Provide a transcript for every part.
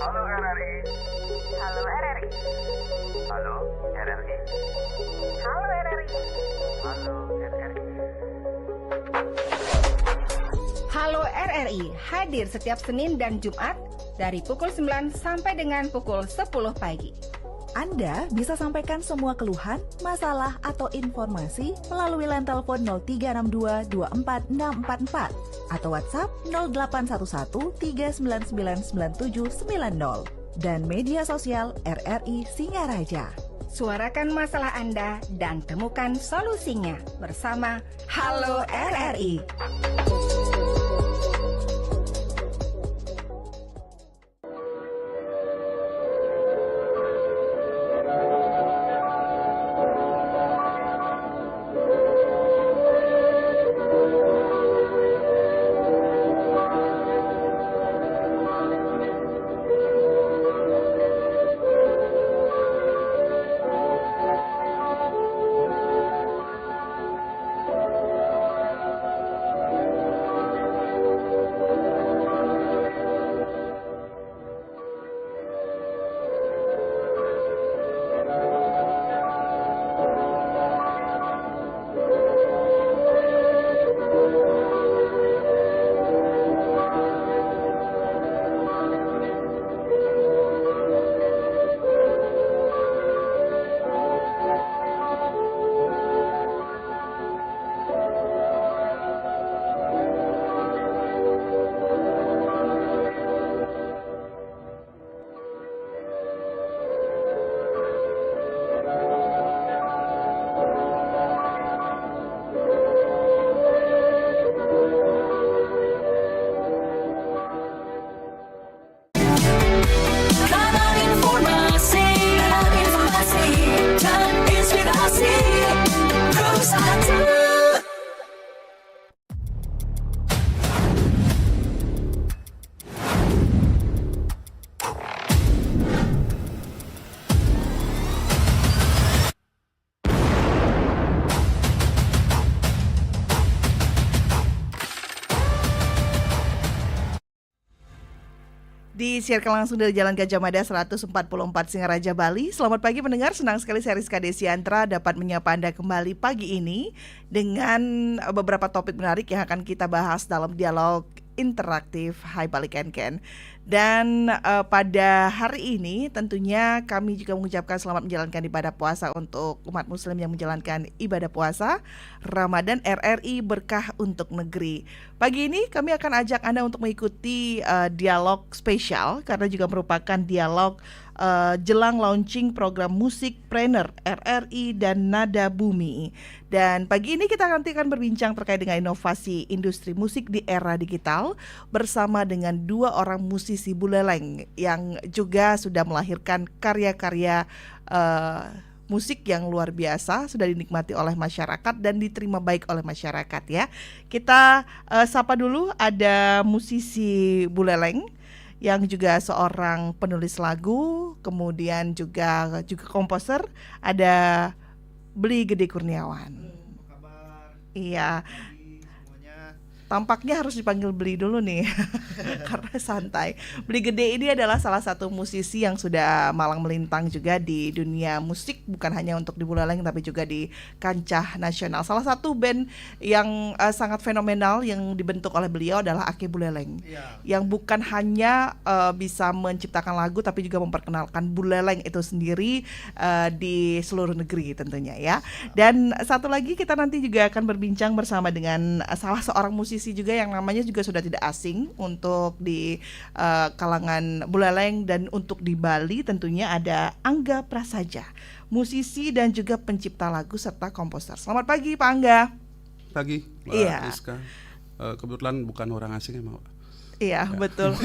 Halo RRI. Halo RRI. Halo RRI. Halo RRI. Halo RRI. Halo RRI hadir setiap Senin dan Jumat dari pukul 9 sampai dengan pukul 10 pagi. Anda bisa sampaikan semua keluhan, masalah, atau informasi melalui line telepon 0362 24644 atau WhatsApp 0811 3999790 dan media sosial RRI Singaraja. Suarakan masalah Anda dan temukan solusinya bersama Halo RRI. Disiarkan langsung dari Jalan Gajah Mada 144 Singaraja, Bali. Selamat pagi pendengar, senang sekali saya Rizka Desiantra dapat menyapa Anda kembali pagi ini dengan beberapa topik menarik yang akan kita bahas dalam dialog interaktif Hai Bali Ken. Dan pada hari ini tentunya kami juga mengucapkan selamat menjalankan ibadah puasa untuk umat muslim yang menjalankan ibadah puasa Ramadan RRI Berkah untuk Negeri. Pagi ini kami akan ajak Anda untuk mengikuti dialog spesial karena juga merupakan dialog jelang launching program Musikpreneur RRI dan Nada Bumi. Dan pagi ini kita nanti akan berbincang terkait dengan inovasi industri musik di era digital bersama dengan dua orang musisi buleleng yang juga sudah melahirkan karya-karya musik yang luar biasa, sudah dinikmati oleh masyarakat dan diterima baik oleh masyarakat ya. Kita sapa dulu ada musisi buleleng yang juga seorang penulis lagu, kemudian juga komposer, ada Bli Gede Kurniawan. Apa kabar? Iya. Pagi semuanya. Tampaknya harus dipanggil Bli dulu nih karena santai. Bli Gede ini adalah salah satu musisi yang sudah malang melintang juga di dunia musik, bukan hanya untuk di Buleleng tapi juga di kancah nasional. Salah satu band yang sangat fenomenal yang dibentuk oleh beliau adalah Ake Buleleng. Yang bukan hanya bisa menciptakan lagu tapi juga memperkenalkan Buleleng itu sendiri di seluruh negeri tentunya ya. Dan satu lagi kita nanti juga akan berbincang bersama dengan salah seorang musisi juga yang namanya juga sudah tidak asing untuk di kalangan Buleleng dan untuk di Bali tentunya ada Angga Prasaja, musisi dan juga pencipta lagu serta komposer. Selamat pagi Pak Angga. Pagi, Mbak Iya. Rizka. Kebetulan bukan orang asing ya, Mbak. Iya betul.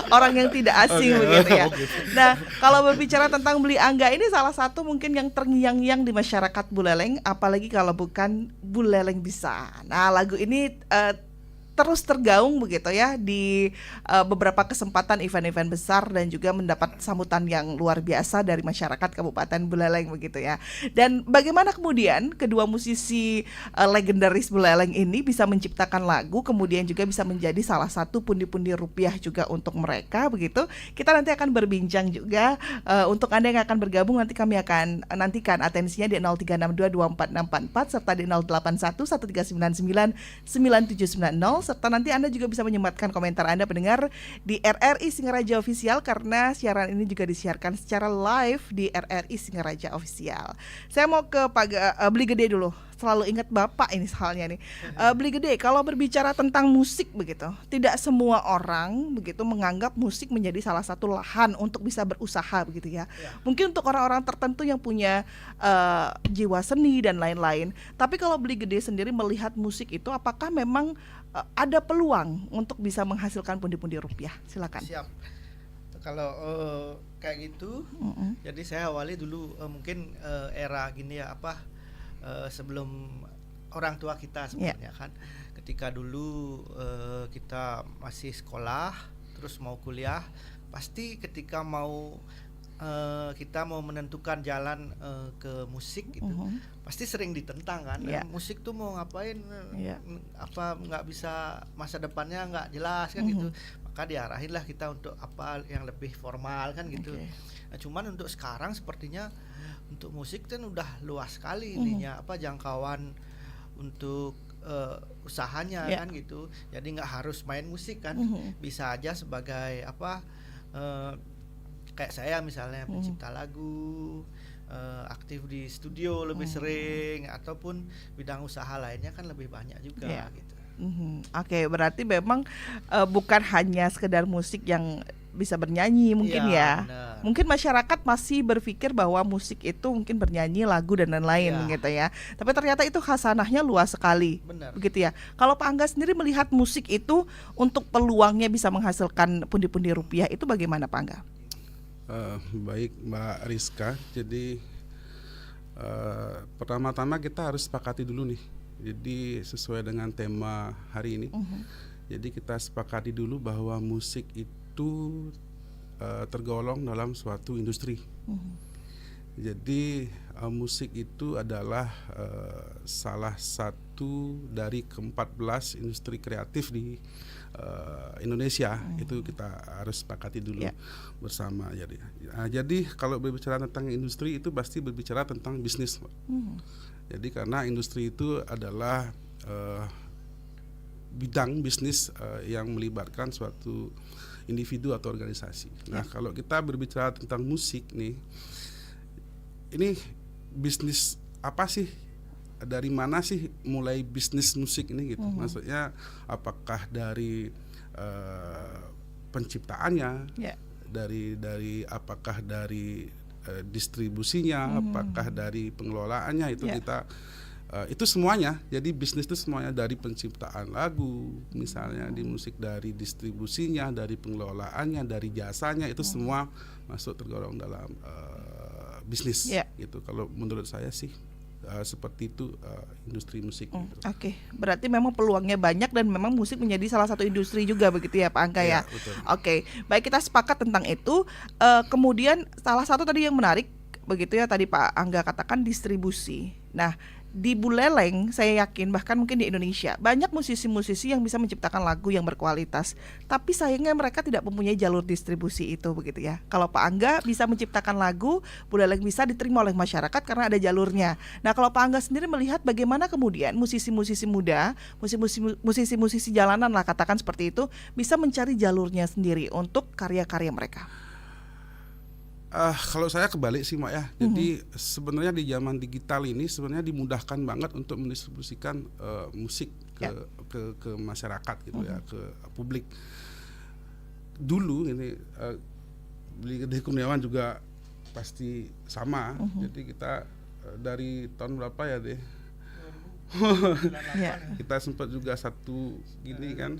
Orang yang tidak asing Oke. begitu ya. Oke. Nah kalau berbicara tentang Bli Angga ini salah satu mungkin yang terngiang-ngiang di masyarakat Buleleng, apalagi kalau bukan Buleleng Bisa. Nah lagu ini terus tergaung begitu ya di beberapa kesempatan event-event besar dan juga mendapat sambutan yang luar biasa dari masyarakat Kabupaten Buleleng begitu ya. Dan bagaimana kemudian kedua musisi legendaris Buleleng ini bisa menciptakan lagu, kemudian juga bisa menjadi salah satu pundi-pundi rupiah juga untuk mereka begitu. Kita nanti akan berbincang juga. Untuk Anda yang akan bergabung, nanti kami akan nantikan atensinya di 0362246644 serta di 081139999790, serta nanti Anda juga bisa menyematkan komentar Anda pendengar di RRI Singaraja Official, karena siaran ini juga disiarkan secara live di RRI Singaraja Official. Saya mau ke Pak Beli Gede dulu. Selalu ingat Bapak ini soalnya nih. Beli Gede, kalau berbicara tentang musik begitu, tidak semua orang begitu menganggap musik menjadi salah satu lahan untuk bisa berusaha begitu ya. Mungkin untuk orang-orang tertentu yang punya jiwa seni dan lain-lain. Tapi kalau Beli Gede sendiri melihat musik itu, apakah memang ada peluang untuk bisa menghasilkan pundi-pundi rupiah? Silakan. Siap. Kalau kayak gitu, jadi saya awali dulu mungkin era gini ya, sebelum orang tua kita sebenarnya kan, ketika dulu kita masih sekolah terus mau kuliah, pasti ketika kita mau menentukan jalan ke musik gitu, pasti sering ditentang kan, musik tuh mau ngapain, apa nggak bisa, masa depannya nggak jelas kan gitu, maka diarahinlah kita untuk apa yang lebih formal kan gitu. Nah, cuman untuk sekarang sepertinya untuk musik kan udah luas sekali ininya, jangkauan untuk usahanya kan gitu. Jadi nggak harus main musik kan, bisa aja sebagai kayak saya misalnya pencipta lagu, aktif di studio lebih sering, ataupun bidang usaha lainnya kan lebih banyak juga gitu. Oke, berarti memang bukan hanya sekedar musik yang bisa bernyanyi mungkin ya. Bener. Mungkin masyarakat masih berpikir bahwa musik itu mungkin bernyanyi, lagu dan lain-lain gitu ya. Tapi ternyata itu khasanahnya luas sekali. Bener. Begitu ya. Kalau Pak Angga sendiri melihat musik itu untuk peluangnya bisa menghasilkan pundi-pundi rupiah itu bagaimana Pak Angga? Baik Mbak Rizka. Jadi pertama-tama kita harus sepakati dulu nih. Jadi sesuai dengan tema hari ini. Jadi kita sepakati dulu bahwa musik itu tergolong dalam suatu industri. Jadi musik itu adalah salah satu dari ke-14 industri kreatif di Indonesia. Itu kita harus sepakati dulu bersama. Jadi kalau berbicara tentang industri itu pasti berbicara tentang bisnis. Jadi karena industri itu adalah bidang bisnis yang melibatkan suatu individu atau organisasi. Nah, kalau kita berbicara tentang musik nih, ini bisnis apa sih? Dari mana sih mulai bisnis musik ini gitu? Maksudnya apakah dari penciptaannya, dari apakah dari distribusinya, apakah dari pengelolaannya, itu kita itu semuanya. Jadi bisnis itu semuanya, dari penciptaan lagu misalnya di musik, dari distribusinya, dari pengelolaannya, dari jasanya, itu semua masuk tergolong dalam bisnis gitu. Kalau menurut saya sih seperti itu industri musik gitu. Oke, berarti memang peluangnya banyak dan memang musik menjadi salah satu industri juga begitu ya Pak Angga ya. Oke, baik, kita sepakat tentang itu. Kemudian salah satu tadi yang menarik begitu ya, tadi Pak Angga katakan distribusi. Nah, di Buleleng saya yakin, bahkan mungkin di Indonesia, banyak musisi-musisi yang bisa menciptakan lagu yang berkualitas, tapi sayangnya mereka tidak mempunyai jalur distribusi itu begitu ya. Kalau Pak Angga bisa menciptakan lagu, Buleleng bisa diterima oleh masyarakat karena ada jalurnya. Nah, kalau Pak Angga sendiri melihat bagaimana kemudian musisi-musisi muda, musisi-musisi jalanan lah katakan seperti itu, bisa mencari jalurnya sendiri untuk karya-karya mereka. Kalau saya kebalik sih Mak ya. Jadi sebenarnya di zaman digital ini sebenarnya dimudahkan banget untuk mendistribusikan musik ke masyarakat gitu ya, ke publik. Dulu ini Beli Gede Kurniawan juga pasti sama. Jadi kita dari tahun berapa ya deh? Kita sempat juga satu gini kan.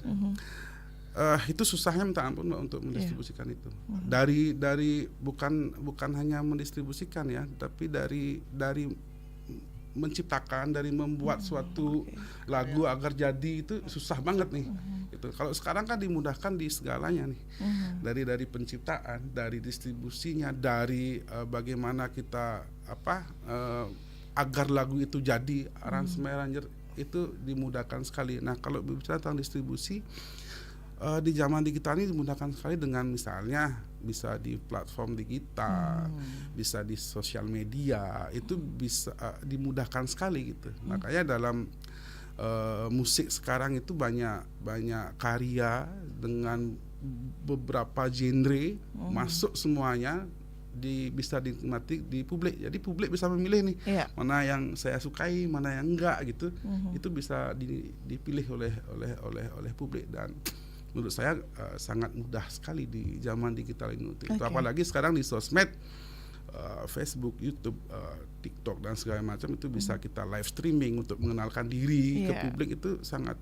Itu susahnya minta ampun Mbak untuk mendistribusikan itu. Dari bukan hanya mendistribusikan ya, tapi dari menciptakan, dari membuat suatu lagu agar jadi itu susah banget nih. Gitu. Kalau sekarang kan dimudahkan di segalanya nih. Dari penciptaan, dari distribusinya, dari bagaimana kita agar lagu itu jadi, aransemen itu dimudahkan sekali. Nah, kalau berbicara tentang distribusi di zaman digital ini dimudahkan sekali dengan misalnya bisa di platform digital, bisa di sosial media, itu bisa dimudahkan sekali gitu. Makanya dalam musik sekarang itu banyak karya dengan beberapa genre masuk semuanya bisa dinikmati di publik. Jadi publik bisa memilih nih mana yang saya sukai, mana yang enggak gitu. Itu bisa dipilih oleh publik, dan menurut saya sangat mudah sekali di zaman digital ini. Itu apalagi sekarang di sosmed, Facebook, YouTube, TikTok dan segala macam itu bisa kita live streaming untuk mengenalkan diri ke publik. Itu sangat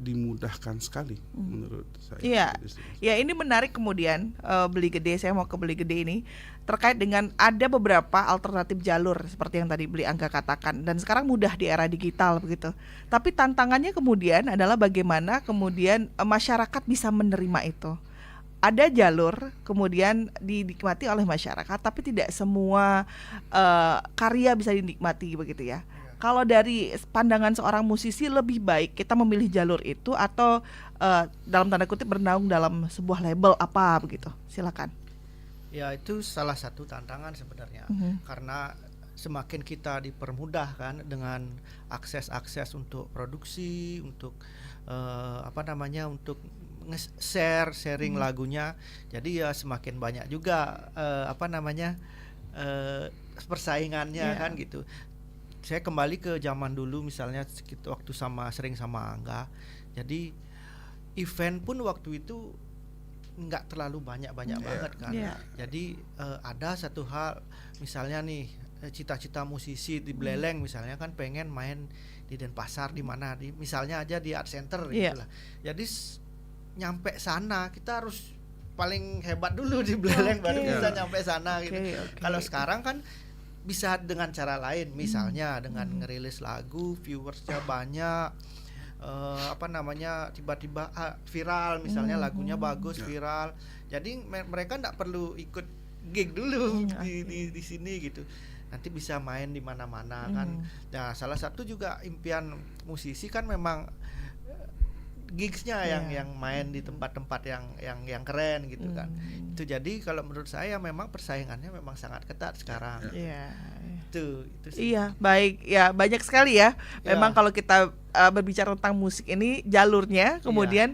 dimudahkan sekali menurut saya. Iya, ini menarik. Kemudian Beli Gede, saya mau ke Beli Gede ini terkait dengan ada beberapa alternatif jalur seperti yang tadi Beli Angga katakan, dan sekarang mudah di era digital begitu. Tapi tantangannya kemudian adalah bagaimana kemudian masyarakat bisa menerima itu. Ada jalur kemudian dinikmati oleh masyarakat, tapi tidak semua karya bisa dinikmati begitu ya. Kalau dari pandangan seorang musisi, lebih baik kita memilih jalur itu atau dalam tanda kutip bernaung dalam sebuah label apa begitu? Silakan. Ya, itu salah satu tantangan sebenarnya, karena semakin kita dipermudah kan dengan akses untuk produksi, untuk untuk sharing lagunya, jadi ya semakin banyak juga persaingannya kan gitu. Saya kembali ke zaman dulu, misalnya waktu sering sama Angga. Jadi event pun waktu itu nggak terlalu banyak banget kan. Jadi ada satu hal, misalnya nih cita-cita musisi di Beleleng misalnya kan pengen main di Denpasar, di mana, misalnya aja di Art Center gitulah. Jadi nyampe sana kita harus paling hebat dulu di Beleleng baru bisa nyampe sana gitu. Kalau sekarang kan bisa dengan cara lain, misalnya dengan ngerilis lagu, viewersnya banyak, tiba-tiba viral, misalnya lagunya bagus, viral. Jadi mereka nggak perlu ikut gig dulu di sini gitu. Nanti bisa main di mana-mana kan. Nah, salah satu juga impian musisi kan memang gigsnya yang main di tempat-tempat yang keren gitu kan. Itu jadi kalau menurut saya memang persaingannya memang sangat ketat sekarang. Itu sih. Iya, baik ya, banyak sekali ya. Memang kalau kita berbicara tentang musik ini jalurnya, kemudian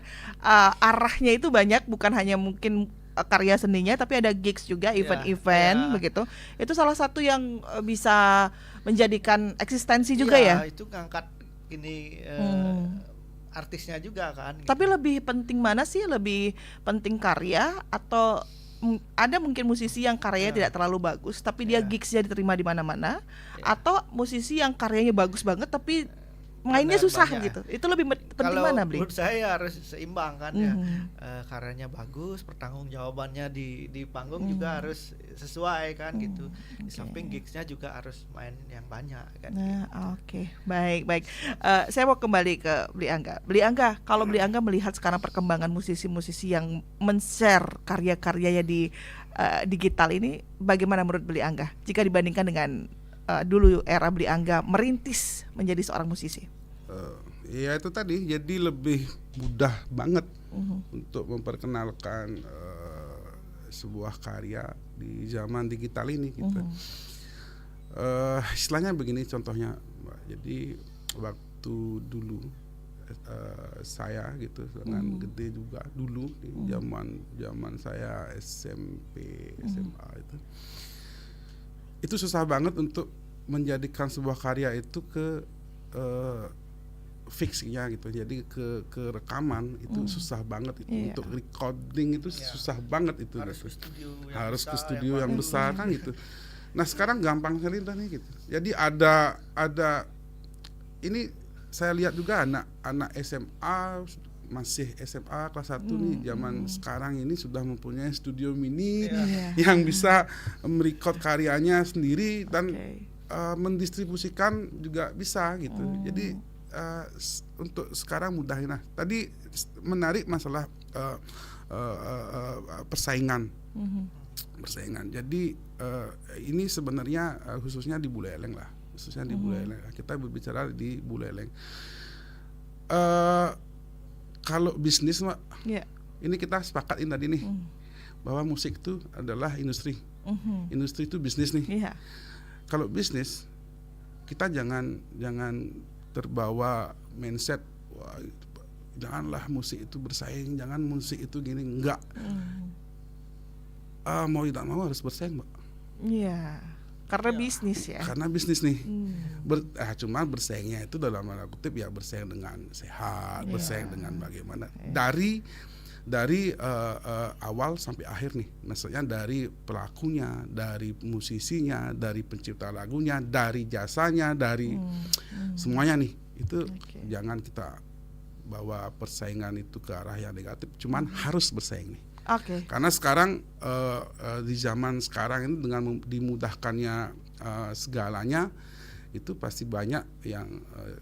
arahnya itu banyak, bukan hanya mungkin karya seninya, tapi ada gigs juga, event-event begitu. Itu salah satu yang bisa menjadikan eksistensi juga ya. Itu ngangkat ini artisnya juga kan. Tapi lebih penting mana sih? Lebih penting karya atau ada mungkin musisi yang karyanya tidak terlalu bagus tapi dia gigsnya diterima di mana-mana, atau musisi yang karyanya bagus banget tapi mainnya susah gitu. Itu lebih penting mana, Bli? Menurut saya harus seimbang kan ya. Karyanya bagus, pertanggungjawabannya di panggung juga harus sesuai kan gitu. Di samping gigsnya juga harus main yang banyak kan. Baik. Saya mau kembali ke Bli Angga. Bli Angga, kalau Bli Angga melihat sekarang perkembangan musisi-musisi yang men-share karya-karyanya di digital ini, bagaimana menurut Bli Angga jika dibandingkan dengan dulu era Bli Angga merintis menjadi seorang musisi? Ya itu tadi, jadi lebih mudah banget untuk memperkenalkan sebuah karya di zaman digital ini gitu. Istilahnya begini contohnya, Mbak. Jadi waktu dulu saya gitu dengan Gede juga dulu di zaman saya SMP SMA itu susah banget untuk menjadikan sebuah karya itu ke fixnya gitu. Jadi ke rekaman itu susah banget itu. Untuk recording itu susah banget itu. Harus ke studio yang besar kan gitu. Nah, sekarang gampang sekali nih gitu. Jadi ada ini saya lihat juga anak SMA, masih SMA kelas 1 nih zaman sekarang ini sudah mempunyai studio mini yang bisa merecord karyanya sendiri dan mendistribusikan juga bisa gitu. Jadi untuk sekarang mudah. Nah, tadi menarik masalah persaingan. Jadi ini sebenarnya khususnya di Buleleng lah. Kita berbicara di Buleleng. Kalau bisnis, Mbak, ini kita sepakatin tadi nih bahwa musik itu adalah industri. Industri itu bisnis nih. Kalau bisnis, kita jangan terbawa mindset, wah, janganlah musik itu bersaing, jangan musik itu gini, enggak. Mau tidak mau harus bersaing, Mbak. Iya, karena bisnis ya. Karena bisnis nih. Cuma bersaingnya itu dalam tanda kutip ya bersaing dengan sehat, bersaing dengan bagaimana. Dari awal sampai akhir nih, maksudnya dari pelakunya, dari musisinya, dari pencipta lagunya, dari jasanya, dari semuanya nih. Itu jangan kita bawa persaingan itu ke arah yang negatif, cuman harus bersaing nih. Karena sekarang di zaman sekarang ini dengan dimudahkannya segalanya, itu pasti banyak yang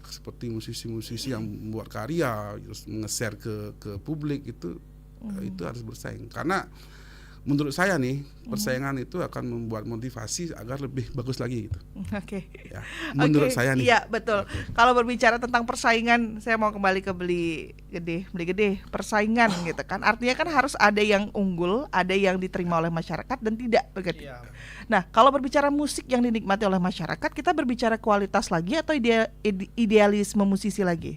seperti musisi-musisi yang membuat karya terus nge-share ke publik itu harus bersaing. Karena menurut saya nih persaingan itu akan membuat motivasi agar lebih bagus lagi gitu. Ya, menurut saya nih. Iya, betul. Kalau berbicara tentang persaingan, saya mau kembali ke beli gede, persaingan gitu kan. Artinya kan harus ada yang unggul, ada yang diterima oleh masyarakat dan tidak begitu. Nah, kalau berbicara musik yang dinikmati oleh masyarakat, kita berbicara kualitas lagi atau idealisme musisi lagi?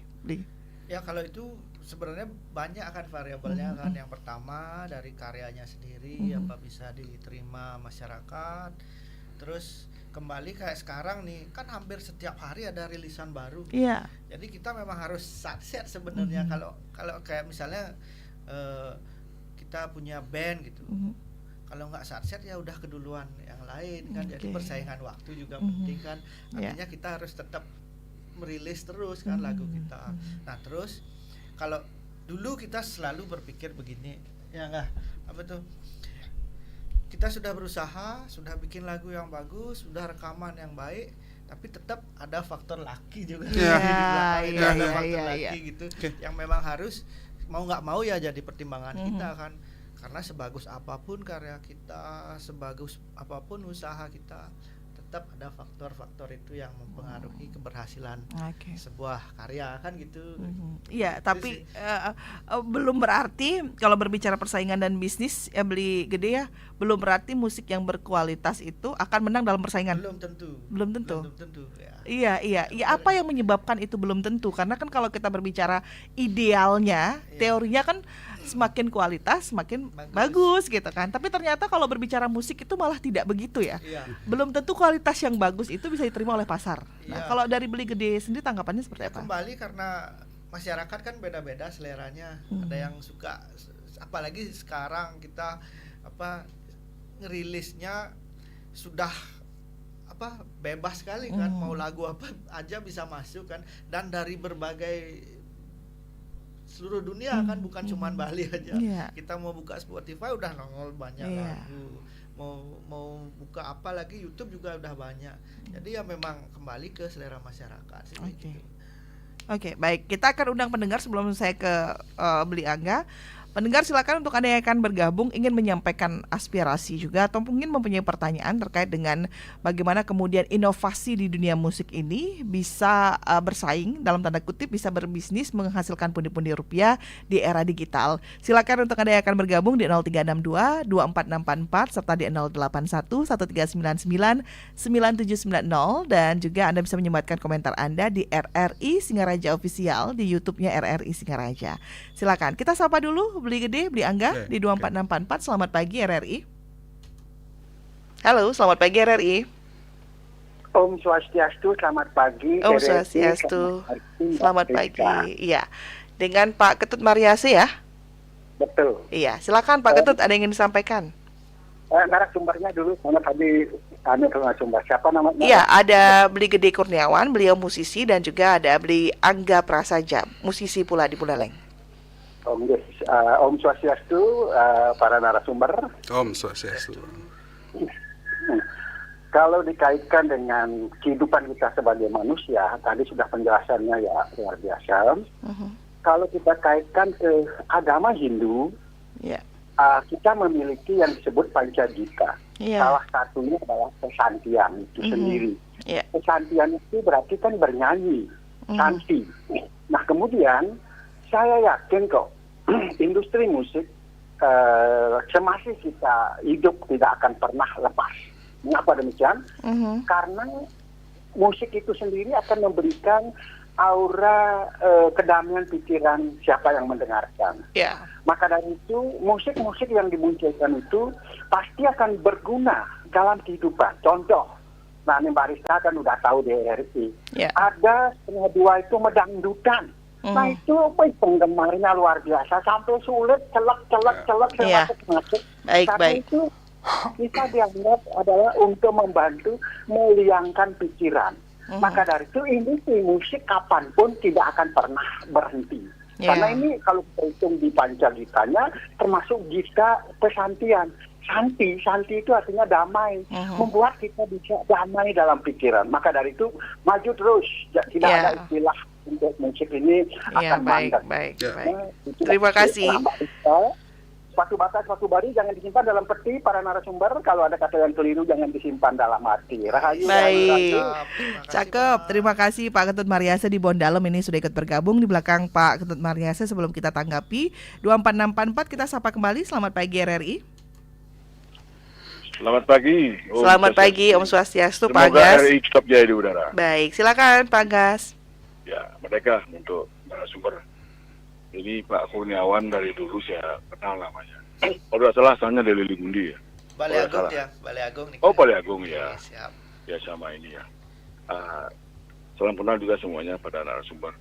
Ya, kalau itu sebenarnya banyak akan variabelnya kan. Yang pertama dari karyanya sendiri apa bisa diterima masyarakat. Terus kembali kayak sekarang nih, kan hampir setiap hari ada rilisan baru. Jadi kita memang harus satset sebenarnya. Kalau kayak misalnya kita punya band gitu. Kalau nggak satset ya udah keduluan yang lain kan. Jadi persaingan waktu juga penting kan. Artinya kita harus tetap merilis terus kan lagu kita. Nah, terus kalau dulu kita selalu berpikir begini, ya enggak, kita sudah berusaha, sudah bikin lagu yang bagus, sudah rekaman yang baik, tapi tetap ada faktor laki juga di belakang itu, ada faktor laki gitu, yang memang harus mau nggak mau ya jadi pertimbangan kita kan, karena sebagus apapun karya kita, sebagus apapun usaha kita, tetap ada faktor-faktor itu yang mempengaruhi keberhasilan sebuah karya kan gitu. Iya, tapi belum berarti kalau berbicara persaingan dan bisnis beli gede ya, belum berarti musik yang berkualitas itu akan menang dalam persaingan. Belum tentu. Ya. Iya. Apa yang menyebabkan itu belum tentu? Karena kan kalau kita berbicara idealnya, teorinya kan semakin kualitas semakin bagus gitu kan. Tapi ternyata kalau berbicara musik itu malah tidak begitu ya. Belum tentu kualitas yang bagus itu bisa diterima oleh pasar. Nah, kalau dari beli gede sendiri tanggapannya seperti apa? Kembali karena masyarakat kan beda-beda seleranya. Ada yang suka, apalagi sekarang kita ngerilisnya sudah bebas sekali kan, mau lagu apa aja bisa masuk kan, dan dari berbagai seluruh dunia kan, bukan cuman Bali aja. Kita mau buka Spotify udah nongol banyak lagu, mau buka apa lagi YouTube juga udah banyak. Jadi ya memang kembali ke selera masyarakat sih. Oke, baik. Kita akan undang pendengar sebelum saya ke Beli Angga. Pendengar silakan untuk Anda yang akan bergabung ingin menyampaikan aspirasi juga atau mungkin mempunyai pertanyaan terkait dengan bagaimana kemudian inovasi di dunia musik ini bisa bersaing dalam tanda kutip, bisa berbisnis menghasilkan pundi-pundi rupiah di era digital. Silakan untuk Anda yang akan bergabung di 0362 24644 serta di 081 1399 9790 dan juga Anda bisa menyematkan komentar Anda di RRI Singaraja Official di YouTube-nya RRI Singaraja. Silakan. Kita sapa dulu Beli Gede, Beli Angga di 24644. Selamat pagi RRI. Halo, selamat pagi RRI. Om Swastiastu, selamat pagi. Om Swastiastu, selamat pagi. Iya, dengan Pak Ketut Mariase ya? Betul. Iya, silakan Pak Ketut, ada yang ingin disampaikan? Narasumbernya dulu, mana tadi narasumber siapa namanya? Iya, ada Beli Gede Kurniawan, beliau musisi, dan juga ada Beli Angga Prasaja, musisi pula di Buleleng. Om Swastiastu, para narasumber. Om Swastiastu. kalau dikaitkan dengan kehidupan kita sebagai manusia, tadi sudah penjelasannya ya luar biasa. Kalau kita kaitkan ke agama Hindu, kita memiliki yang disebut Pancagita. Salah satunya adalah pesantian itu sendiri. Pesantian itu berarti kan bernyanyi, santi. Nah kemudian saya yakin kok industri musik semasih kita hidup tidak akan pernah lepas. Mengapa demikian? Karena musik itu sendiri akan memberikan aura kedamaian pikiran siapa yang mendengarkan. Maka dari itu musik-musik yang dimunculkan itu pasti akan berguna dalam kehidupan. Contoh, nah ini Mbak Rista kan udah tahu di RRI. Ada 1/2 itu medangdutan. Nah itu penggemarnya luar biasa sampai sulit celek masuk. Karena itu bisa dianggap adalah untuk membantu meliangkan pikiran. Maka dari itu industri musik kapanpun tidak akan pernah berhenti. Karena ini kalau kita hitung di Pancagitanya termasuk gita pesantian. Santi itu artinya damai, membuat kita bisa damai dalam pikiran. Maka dari itu maju terus, tidak ada istilah untuk musik ini akan mandek. Baik. Nah, Terima kasih. Sepatu bata, sepatu baru jangan disimpan dalam peti para narasumber. Kalau ada kata yang keliru jangan disimpan dalam hati. Rahayu. Baik. Cakep. Terima kasih Pak Ketut Mariasa di Bondalem ini sudah ikut bergabung di belakang Pak Ketut Mariasa. Sebelum kita tanggapi 24644 kita sapa kembali. Selamat pagi RRI. Selamat pagi. Selamat pagi Om Swastiastu Pak Semoga Gas. RRI tetap jaya di udara. Baik, silakan Pak Gas. Ya, mereka untuk narasumber. Ini Pak Kurniawan dari dulu saya kenal namanya. Kalau tidak salah asalnya dari Lilimundi ya. Balai Agung ya, Balai Agung. Oh, Balai Agung ya. Siap. Ya sama ini ya. Salam kenal juga semuanya pada narasumber.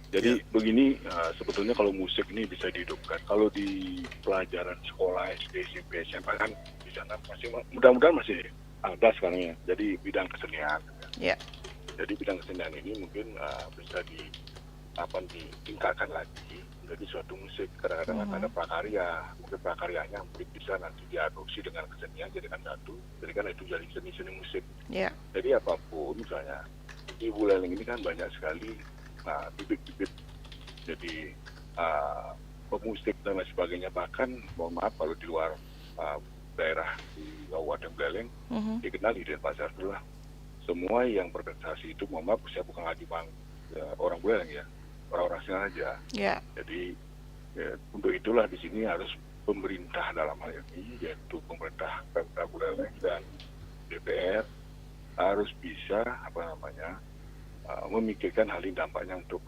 Jadi begini, sebetulnya kalau musik ini bisa dihidupkan. Kalau di pelajaran sekolah SD, SMP, SMA kan di sana masih mudah-mudahan masih ada sekarang ya. Jadi bidang kesenian. Jadi bidang kesenian ini mungkin bisa ditingkatkan lagi menjadi suatu musik. Kadang-kadang ada prakarya, mungkin prakaryanya mungkin bisa nanti diadopsi dengan kesenian jadikan satu, jadikan itu jadi seni-seni musik. Jadi apapun misalnya di Buleleng ini kan banyak sekali bibit-bibit jadi pemusik dan lain sebagainya. Bahkan mohon maaf kalau di luar daerah di Kabupaten Buleleng dikenal di Denpasar dulu lah. Semua yang berprestasi itu mohon maaf saya bukan ngajibang orang Buleleng ya, orang-orang sini aja. Jadi untuk itulah di sini harus pemerintah dalam hal ini, yaitu pemerintah Pemda Buleleng dan DPR harus bisa memikirkan hal ini dampaknya untuk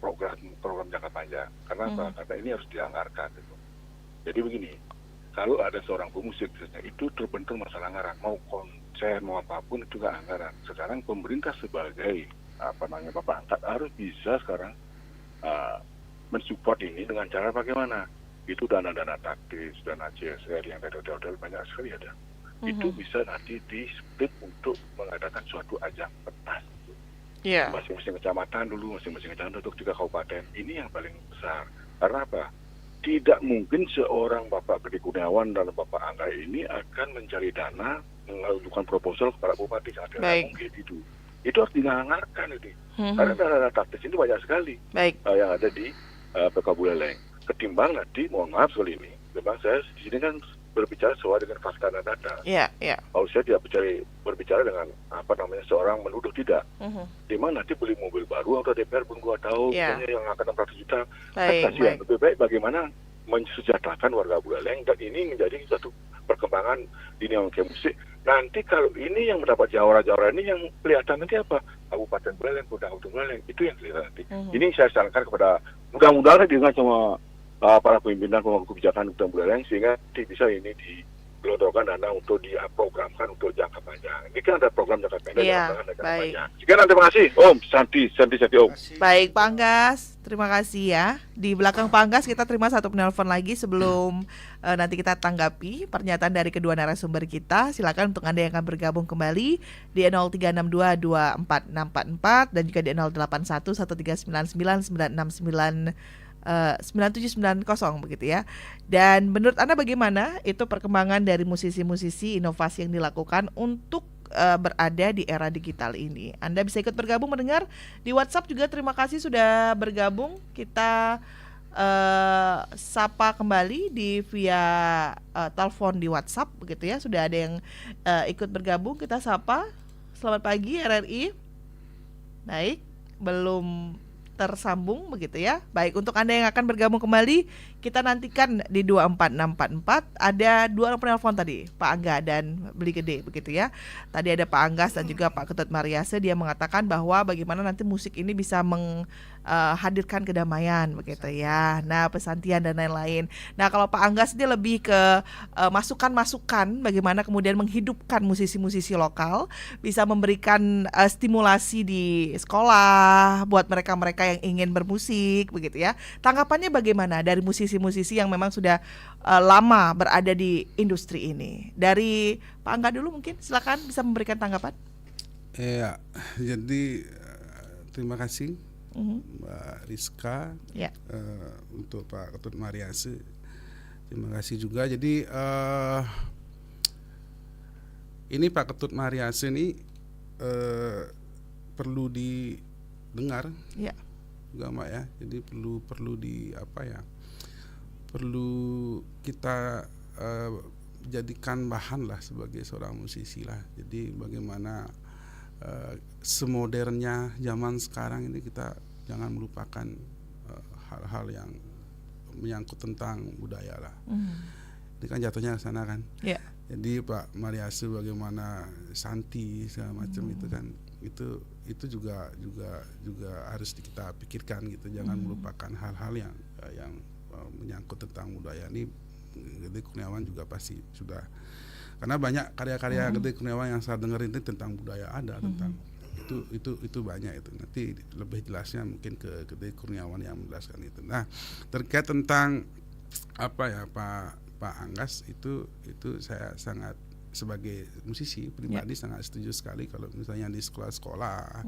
program jangka panjang. Karena ini harus dianggarkan. Gitu. Jadi begini, kalau ada seorang pemusik misalnya itu terbentur masalah anggaran, mau konser mau apapun itu nggak anggaran. Sekarang pemerintah sebagai Bapak Angkat harus bisa sekarang mensupport ini dengan cara bagaimana? Itu dana-dana taktis, dana CSR yang dari hotel banyak sekali ada. Itu bisa nanti di-split untuk mengadakan suatu ajang pentas. Masing-masing kecamatan dulu, masing-masing kecamatan untuk 3 kabupaten. Ini yang paling besar. Karena apa? Tidak mungkin seorang Bapak Gede Kurniawan dan Bapak Angga ini akan mencari dana mengajukan proposal kepada Bupati. Mungkin itu. Itu harus dianggarkan itu. Karena dana taktis ini banyak sekali yang ada di PK Buleleng. Ketimbang nanti, mohon maaf sekali ini, memang saya di sini kan berbicara sesuai dengan fakta dan data. Kalau saya tidak berbicara dengan seorang menuduh tidak. Di mana nanti beli mobil baru atau DPR pun 2 tahun, yang akan 600 juta. Kasihan. Lebih baik bagaimana mensejahterakan warga Buleleng dan ini menjadi satu perkembangan dunia musik. Nanti kalau ini yang mendapat jawara-jawara ini yang kelihatan nanti apa? Kabupaten Buleleng, Kabupaten Buleleng, itu yang kelihatan nanti. Ini saya sarankan kepada mudah-mudahan dengan sama para pimpinan pemangku kebijakan Kabupaten Buleleng sehingga bisa ini digelontorkan dana untuk diprogramkan untuk jangka panjang. Ini kan ada program jangka pendek, jangka panjang. Sekian, terima kasih. Om Santi Om. Baik Pak Anggas, terima kasih ya. Di belakang Pak Anggas kita terima satu penelpon lagi sebelum nanti kita tanggapi pernyataan dari kedua narasumber kita. Silakan untuk Anda yang akan bergabung kembali di 0362246644 dan juga di 0811399969 9790 begitu ya. Dan menurut Anda bagaimana itu perkembangan dari musisi-musisi, inovasi yang dilakukan untuk berada di era digital ini? Anda bisa ikut bergabung mendengar di WhatsApp juga. Terima kasih sudah bergabung. Kita sapa kembali di via telepon di WhatsApp begitu ya. Sudah ada yang ikut bergabung, kita sapa. Selamat pagi RRI. Baik, belum tersambung begitu ya. Baik, untuk Anda yang akan bergabung kembali, kita nantikan di 24644. Ada dua orang penelpon tadi, Pak Angga dan Beli Gede begitu ya. Tadi ada Pak Anggas dan juga Pak Ketut Mariase. Dia mengatakan bahwa bagaimana nanti musik ini bisa menghadirkan kedamaian begitu ya. Nah, pesantian dan lain-lain. Nah, kalau Pak Anggas dia lebih ke masukan-masukan bagaimana kemudian menghidupkan musisi-musisi lokal, bisa memberikan stimulasi di sekolah buat mereka-mereka yang ingin bermusik begitu ya. Tanggapannya bagaimana dari musisi-musisi yang memang sudah lama berada di industri ini? Dari Pak Angga dulu mungkin, silakan bisa memberikan tanggapan. Ya, jadi terima kasih Mbak Rizka, untuk Pak Ketut Mariase. Terima kasih juga. Jadi ini Pak Ketut Mariase ini perlu didengar, juga Mbak ya. Jadi perlu di apa ya? Perlu kita jadikan bahan lah sebagai seorang musisi lah. Jadi bagaimana semodernnya zaman sekarang ini kita jangan melupakan hal-hal yang menyangkut tentang budaya lah. Ini kan jatuhnya ke sana kan. Jadi Pak Mariase bagaimana Santi segala macam itu kan itu juga harus kita pikirkan gitu. Jangan melupakan hal-hal yang menyangkut tentang budaya. Ini Gede Kurniawan juga pasti sudah, karena banyak karya-karya Gede Kurniawan yang saya dengar ini tentang budaya ada, tentang itu banyak itu. Nanti lebih jelasnya mungkin ke Gede Kurniawan yang menjelaskan itu. Nah, terkait tentang apa ya Pak Anggas itu saya sangat sebagai musisi pribadi sangat setuju sekali kalau misalnya di sekolah-sekolah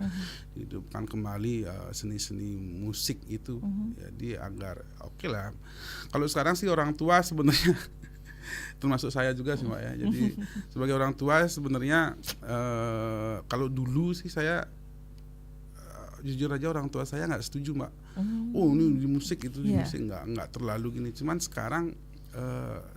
dihidupkan kembali seni-seni musik itu. Jadi agar oke lah. Kalau sekarang sih orang tua sebenarnya termasuk saya juga sih Mbak ya. Jadi sebagai orang tua sebenarnya kalau dulu sih saya jujur aja orang tua saya nggak setuju Mbak. Oh ini di musik itu di musik nggak terlalu gini. Cuman sekarang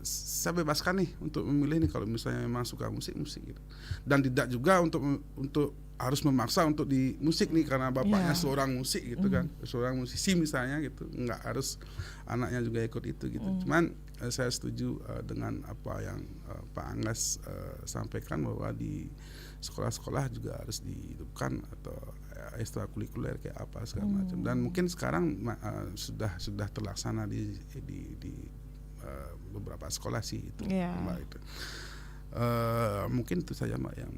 saya bebaskan nih untuk memilih nih kalau misalnya memang suka musik gitu. Dan tidak juga untuk harus memaksa untuk di musik nih karena bapaknya seorang musik gitu kan, seorang musisi misalnya gitu. Nggak harus anaknya juga ikut itu gitu. Cuman saya setuju dengan apa yang Pak Anggas sampaikan bahwa di sekolah-sekolah juga harus dihidupkan atau ekstrakurikuler kayak apa segala macam. Dan mungkin sekarang sudah terlaksana di beberapa sekolah sih itu, Mbak itu. Mungkin itu saja Mbak yang.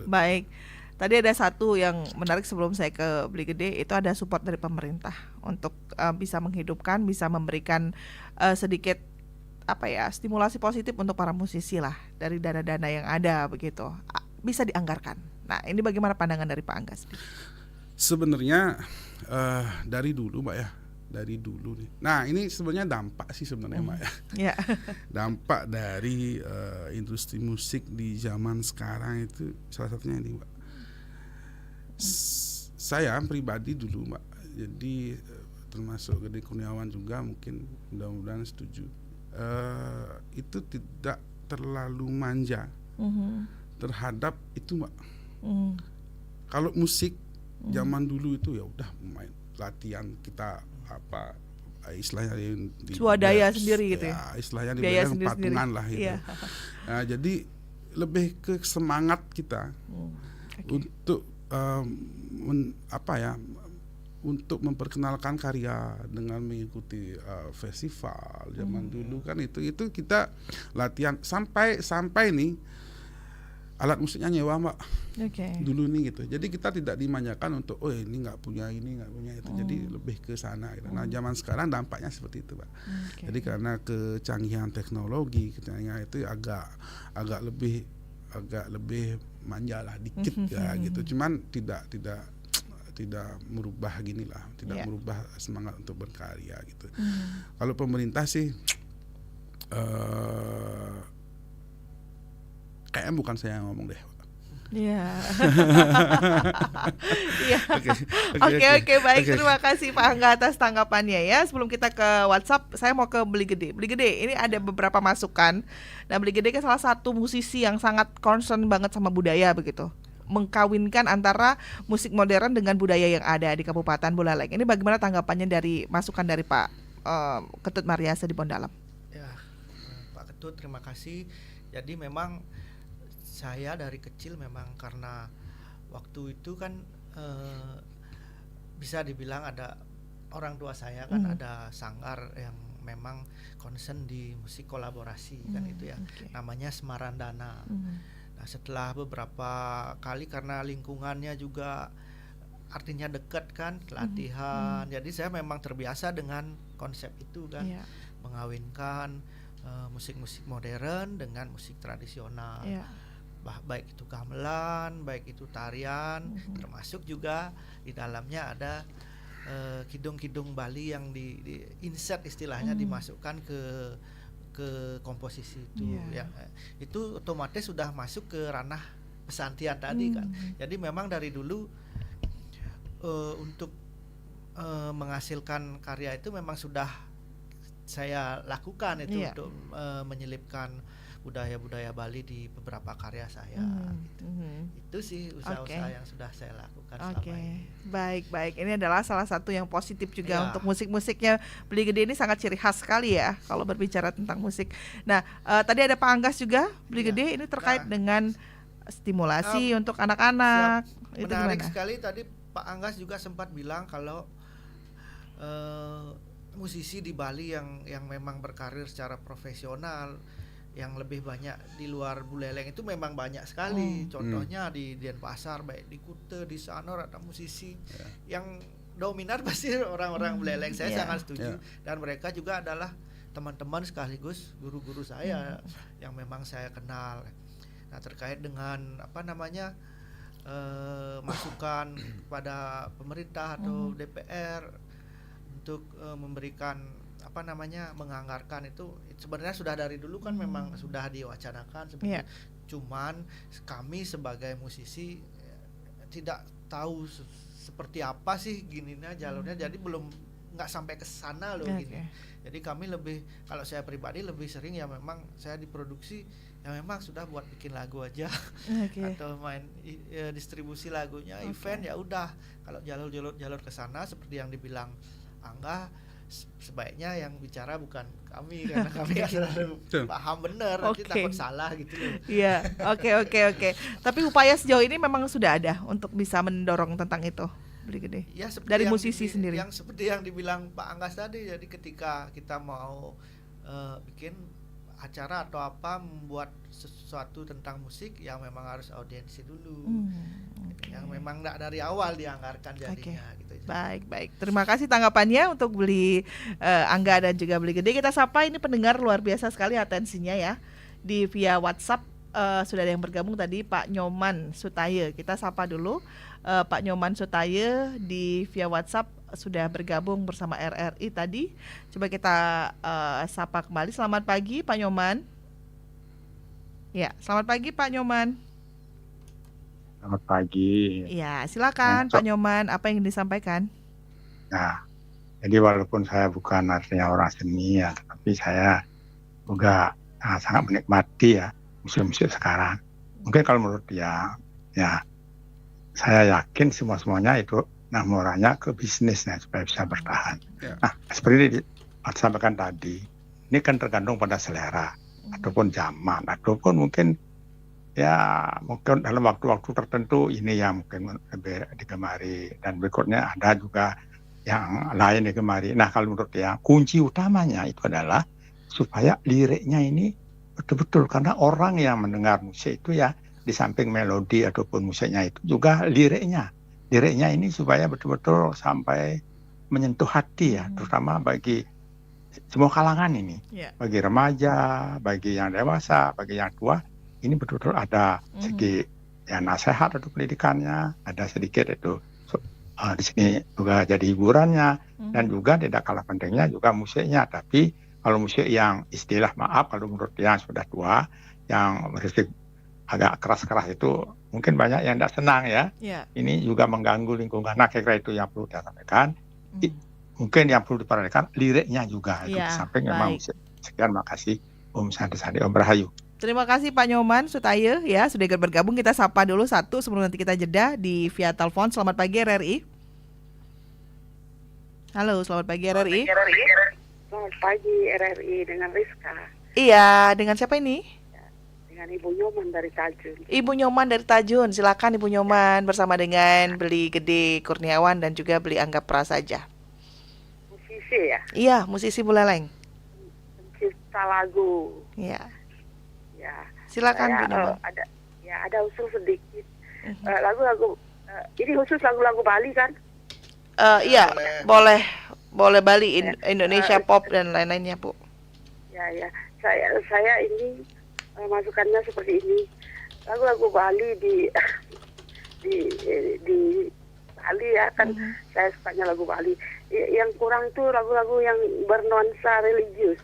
Baik. Tadi ada satu yang menarik sebelum saya ke Beli Gede, itu ada support dari pemerintah untuk bisa menghidupkan, bisa memberikan sedikit stimulasi positif untuk para musisi lah dari dana-dana yang ada begitu. Bisa dianggarkan. Nah, ini bagaimana pandangan dari Pak Anggas? Sebenarnya dari dulu Mbak ya. Dari dulu nih. Nah, ini sebenarnya dampak sih sebenarnya Mbak ya. Dampak dari industri musik di zaman sekarang itu salah satunya ini Mbak. Saya pribadi dulu Mbak. Jadi termasuk Gede Kurniawan juga mungkin mudah-mudahan setuju. Itu tidak terlalu manja terhadap itu Mbak. Kalau musik zaman dulu itu ya udah main latihan kita istilahnya swadaya sendiri gitu ya, istilahnya dibilang patungan lah gitu. Nah, jadi lebih ke semangat kita untuk untuk memperkenalkan karya dengan mengikuti festival zaman dulu kan itu kita latihan sampai nih alat musiknya nyewa Mbak. Dulu nih gitu. Jadi kita tidak dimanjakan untuk ini nggak punya ini nggak punya itu. Jadi lebih ke sana gitu. Nah, zaman sekarang dampaknya seperti itu Pak. Jadi karena kecanggihan teknologi kecanggihan itu agak lebih manja lah dikit ya gitu. Cuman tidak merubah ginilah, tidak merubah semangat untuk berkarya gitu. Kalau pemerintah sih kayaknya bukan saya yang ngomong deh. Iya. Oke, baik. Terima kasih Pak Angga atas tanggapannya ya. Sebelum kita ke WhatsApp, saya mau ke Beli Gede. Beli Gede, ini ada beberapa masukan. Nah, Beli Gede kan salah satu musisi yang sangat concern banget sama budaya begitu. Mengkawinkan antara musik modern dengan budaya yang ada di Kabupaten Buleleng. Ini bagaimana tanggapannya dari masukan dari Pak Ketut Mariasa di Bondalam? Ya, Pak Ketut, terima kasih. Jadi memang saya dari kecil memang karena waktu itu kan bisa dibilang ada orang tua saya kan ada sanggar yang memang concern di musik kolaborasi kan itu ya, namanya Semarandana. Nah, setelah beberapa kali karena lingkungannya juga artinya dekat kan, latihan. Jadi saya memang terbiasa dengan konsep itu kan, mengawinkan musik-musik modern dengan musik tradisional. Baik itu gamelan, baik itu tarian, termasuk juga di dalamnya ada kidung-kidung Bali yang di insert istilahnya, dimasukkan ke komposisi itu. Ya, itu otomatis sudah masuk ke ranah pesantian tadi kan. Jadi memang dari dulu untuk menghasilkan karya itu memang sudah saya lakukan itu untuk menyelipkan budaya-budaya Bali di beberapa karya saya. Itu sih usaha-usaha yang sudah saya lakukan selama ini. Baik. Ini adalah salah satu yang positif juga untuk musik-musiknya Beli Gede ini sangat ciri khas sekali ya kalau berbicara tentang musik. Nah, tadi ada Pak Anggas juga Beli Gede ini terkait dengan stimulasi untuk anak-anak. Itu menarik sekali tadi Pak Anggas juga sempat bilang kalau musisi di Bali yang memang berkarir secara profesional, yang lebih banyak di luar Buleleng itu memang banyak sekali. Contohnya di Denpasar, baik di Kute, di Sanur ada musisi yang dominan pasti orang-orang Buleleng. Saya sangat setuju. Dan mereka juga adalah teman-teman sekaligus guru-guru saya yang memang saya kenal. Nah, terkait dengan masukan kepada pemerintah atau DPR untuk memberikan menganggarkan itu sebenarnya sudah dari dulu kan memang sudah diwacanakan seperti cuman kami sebagai musisi tidak tahu seperti apa sih gininya jalurnya, jadi belum nggak sampai ke sana loh gini. Jadi kami lebih, kalau saya pribadi lebih sering ya memang saya diproduksi ya memang sudah buat bikin lagu aja atau main distribusi lagunya, event ya udah. Kalau jalur ke sana seperti yang dibilang Angga, sebaiknya yang bicara bukan kami karena kami kan selalu paham benar, nanti takut salah gitu loh. Iya, oke. Tapi upaya sejauh ini memang sudah ada untuk bisa mendorong tentang itu, Beli Gede. Ya, dari musisi sendiri. Yang seperti yang dibilang Pak Anggas tadi, jadi ketika kita mau bikin acara atau apa, membuat sesuatu tentang musik yang memang harus audiensi dulu. Yang memang enggak dari awal dianggarkan jadinya gitu. Baik. Terima kasih tanggapannya untuk Beli Angga dan juga Beli Gede. Kita sapa ini pendengar luar biasa sekali atensinya ya. Di via WhatsApp sudah ada yang bergabung tadi, Pak Nyoman Sutaye. Kita sapa dulu Pak Nyoman Sutaye di via WhatsApp sudah bergabung bersama RRI tadi. Coba kita sapa kembali. Selamat pagi Pak Nyoman. Ya, selamat pagi Pak Nyoman. Selamat pagi. Ya, silakan Pak Nyoman, apa yang disampaikan? Nah, jadi walaupun saya bukan artinya orang seni ya, tapi saya juga sangat menikmati ya musik-musik sekarang. Mungkin kalau menurut dia, ya saya yakin semuanya itu murahnya ke bisnisnya supaya bisa bertahan. Nah, seperti disampaikan tadi, ini kan tergantung pada selera ataupun zaman ataupun mungkin dalam waktu-waktu tertentu ini yang mungkin lebih digemari dan berikutnya ada juga yang lain digemari. Nah, kalau menurut dia kunci utamanya itu adalah supaya liriknya ini betul-betul, karena orang yang mendengar musik itu ya di samping melodi ataupun musiknya itu juga liriknya ini supaya betul-betul sampai menyentuh hati ya, terutama bagi semua kalangan ini, bagi remaja, bagi yang dewasa, bagi yang tua. Ini betul-betul ada segi nasihat atau pendidikannya, ada sedikit itu di sini juga jadi hiburannya, dan juga tidak kalah pentingnya juga musiknya. Tapi kalau musik yang istilah maaf kalau menurut yang sudah tua, yang berisik agak keras-keras itu mungkin banyak yang tidak senang ya. Ini juga mengganggu lingkungan. Nah, kira-kira itu yang perlu disampaikan. Mungkin yang perlu diperhatikan liriknya juga itu samping memang musik. Sekian, makasih Om Sandi, Om Rahayu. Terima kasih Pak Nyoman Sutaye ya sudah ikut bergabung. Kita sapa dulu satu sebelum nanti kita jeda di via telepon. Selamat pagi RRI. Halo, selamat pagi RRI. Selamat pagi RRI dengan Rizka. Iya, dengan siapa ini? Dengan Ibu Nyoman dari Tajun. Ibu Nyoman dari Tajun, silakan Ibu Nyoman bersama dengan Beli Gede Kurniawan dan juga Beli Angga Prasaja. Musisi ya? Iya, musisi Buleleng. Pencipta lagu. Iya. Ya. Silakan Bu Nyoman. Ada usul sedikit. Lagu-lagu ini khusus lagu-lagu Bali kan? Iya, boleh Bali, Indonesia pop dan lain-lainnya, Bu. Ya. Saya ini masukannya seperti ini. Lagu-lagu Bali di Bali ya kan, saya sukanya lagu Bali. Yang kurang itu lagu-lagu yang bernuansa religius.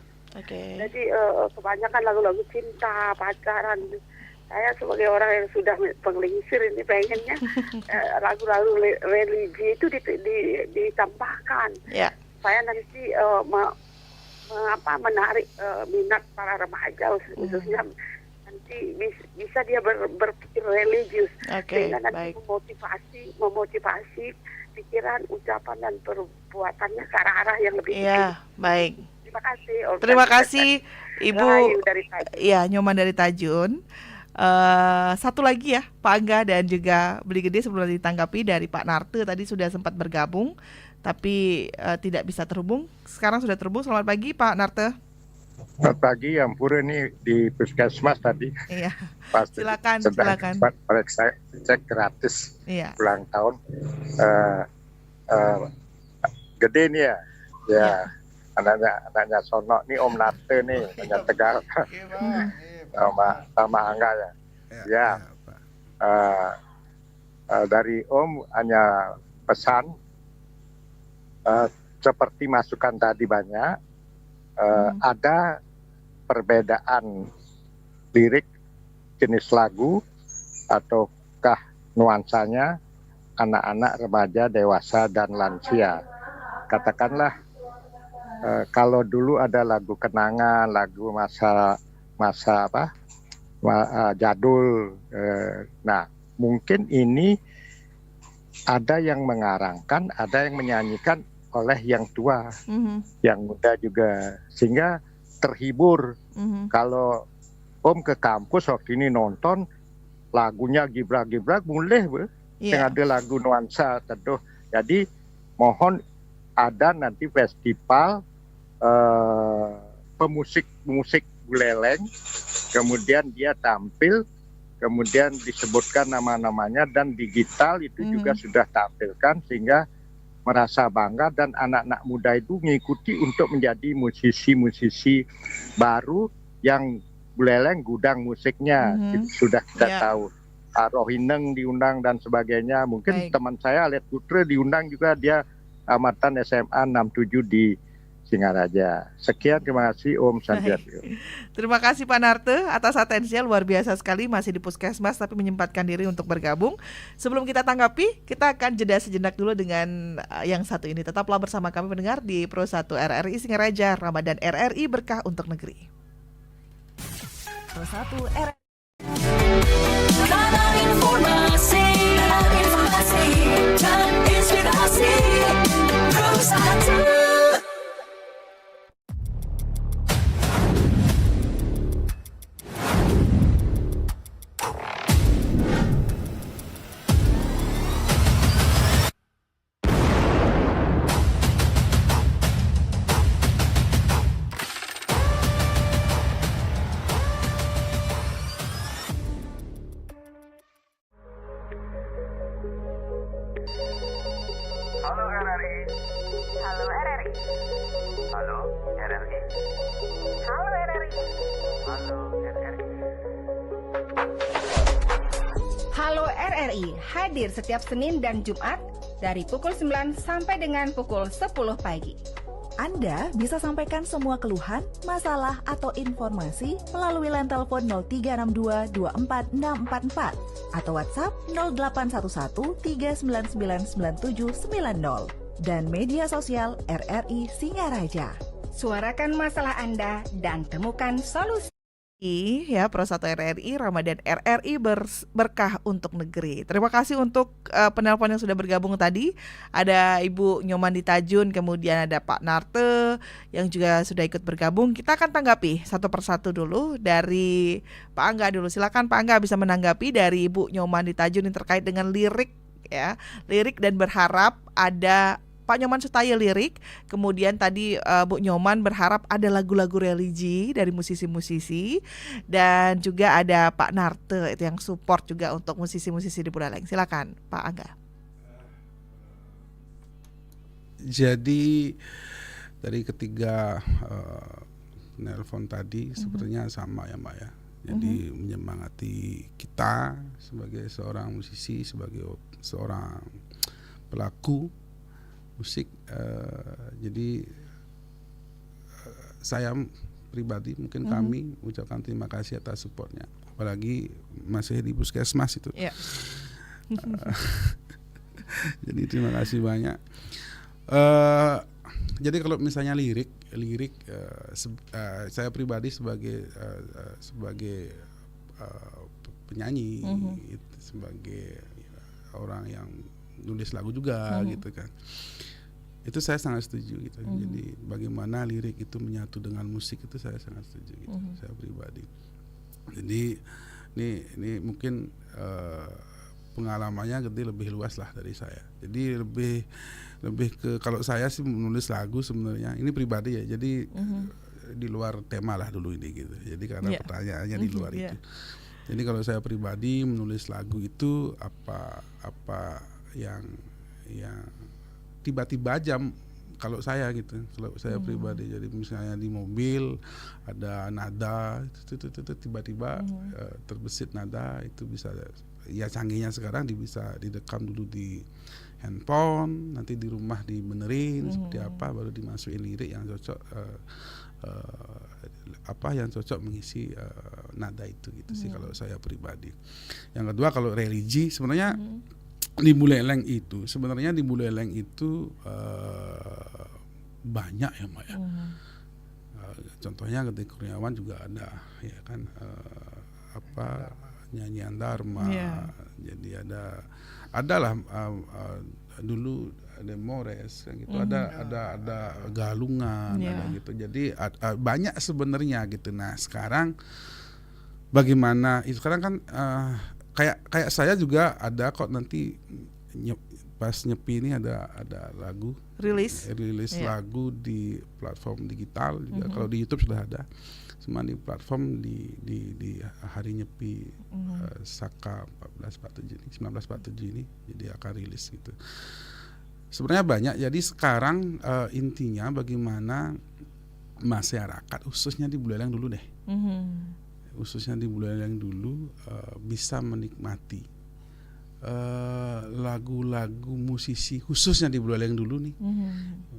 Jadi kebanyakan lagu-lagu cinta, pacaran. Saya sebagai orang yang sudah penglingsir ini pengennya lagu-lagu religi itu ditambahkan. Saya nanti menarik minat para remaja khususnya nanti bisa dia berpikir religius dengan nanti memotivasi pikiran, ucapan dan perbuatannya ke arah yang lebih tinggi. Baik. Terima kasih. Terima kasih Ibu. Nyoman dari Tajun. Satu lagi ya Pak Angga dan juga Beli Gede sebelum ditanggapi dari Pak Narte tadi sudah sempat bergabung tapi tidak bisa terhubung. Sekarang sudah terhubung. Selamat pagi Pak Narte. Selamat pagi, yang pura ini di puskesmas tadi. Iya. Silakan. Saya cek gratis. Iya. Ulang tahun. Gede nih ya. Ya. Anaknya Sono nih Om Narte nih, anaknya Tegal. sama Angga ya. Ya. Dari Om hanya pesan seperti masukan tadi banyak. Ada perbedaan lirik, jenis lagu, ataukah nuansanya anak-anak, remaja, dewasa, dan lansia. Katakanlah kalau dulu ada lagu kenangan, lagu masa jadul. Nah, mungkin ini ada yang mengarangkan, ada yang menyanyikan oleh yang tua, yang muda juga, sehingga terhibur. Kalau Om ke kampus waktu ini nonton lagunya gibrak-gibrak, boleh yang ada lagu nuansa teduh. Jadi mohon ada nanti festival pemusik Buleleng, kemudian dia tampil, kemudian disebutkan nama-namanya, dan digital itu juga sudah tampilkan sehingga merasa bangga, dan anak-anak muda itu mengikuti untuk menjadi musisi-musisi baru yang Buleleng gudang musiknya. Sudah kita tahu. Rohineng diundang dan sebagainya. Mungkin teman saya Alet Putra diundang juga, dia amatan SMA 67 di Singaraja. Sekian, terima kasih Om Sandiaga. Terima kasih Pak Narte atas atensinya, luar biasa sekali, masih di puskesmas tapi menyempatkan diri untuk bergabung. Sebelum kita tanggapi, kita akan jeda sejenak dulu dengan yang satu ini. Tetaplah bersama kami pendengar di Pro 1 RRI Singaraja, Ramadan RRI Berkah untuk Negeri. Pro 1 RRI. Informasi dan inspirasi. Pro 1. Halo RRI. Halo RRI. Halo RRI. Halo RRI. Halo RRI. Halo RRI hadir setiap Senin dan Jumat dari pukul 9 sampai dengan pukul 10 pagi. Anda bisa sampaikan semua keluhan, masalah, atau informasi melalui line telepon 0362 24644 atau WhatsApp 0811 3999790 dan media sosial RRI Singaraja. Suarakan masalah Anda dan temukan solusi. Ya, Pro 1 RRI, Ramadan RRI berkah untuk negeri. Terima kasih untuk penelpon yang sudah bergabung tadi. Ada Ibu Nyoman di Tajun, kemudian ada Pak Narte yang juga sudah ikut bergabung. Kita akan tanggapi satu persatu dulu. Dari Pak Angga dulu. Silakan Pak Angga bisa menanggapi dari Ibu Nyoman di Tajun yang terkait dengan lirik, ya, lirik dan berharap ada Pak Nyoman Sutaya lirik, kemudian tadi Bu Nyoman berharap ada lagu-lagu religi dari musisi-musisi, dan juga ada Pak Narte itu yang support juga untuk musisi-musisi di Buleleng. Silakan Pak Angga. Jadi dari ketiga nelpon tadi sepertinya sama ya Mbak ya. Jadi menyemangati kita sebagai seorang musisi, sebagai seorang pelaku musik, jadi saya pribadi mungkin kami ucapkan terima kasih atas supportnya, apalagi masih di puskesmas itu. Jadi terima kasih banyak. Jadi kalau misalnya lirik saya pribadi sebagai penyanyi, sebagai orang yang nulis lagu juga gitu kan. Itu saya sangat setuju gitu. Jadi bagaimana lirik itu menyatu dengan musik itu saya sangat setuju gitu. Saya pribadi. Jadi ini mungkin pengalamannya gede lebih luas lah dari saya. Jadi lebih ke, kalau saya sih menulis lagu sebenarnya ini pribadi ya. Jadi di luar tema lah dulu ini gitu. Jadi karena pertanyaannya di luar itu. Jadi kalau saya pribadi menulis lagu itu apa yang tiba-tiba aja kalau saya gitu, kalau saya pribadi. Jadi misalnya di mobil ada nada itu tiba-tiba terbesit nada, itu bisa ya, canggihnya sekarang bisa didekam dulu di handphone, nanti di rumah dibenerin seperti apa, baru dimasukin lirik yang cocok, yang cocok mengisi nada itu gitu sih kalau saya pribadi. Yang kedua kalau religi sebenarnya di Buleleng itu banyak ya Mbak ya. Contohnya ketika Kurniawan juga ada ya kan, nyanyian Dharma. Jadi adalah dulu ada Mores kan gitu, ada Galungan, ada gitu. Jadi banyak sebenarnya gitu. Nah sekarang bagaimana? Sekarang kan kayak saya juga ada kok, nanti pas nyepi ini ada lagu rilis lagu di platform digital juga. Kalau di YouTube sudah ada, cuma di platform di hari nyepi Saka 1947 ini jadi akan rilis gitu. Sebenarnya banyak. Jadi sekarang intinya bagaimana masyarakat khususnya di Buleleng dulu deh, khususnya di Buleleng dulu bisa menikmati lagu-lagu musisi khususnya di Buleleng dulu nih,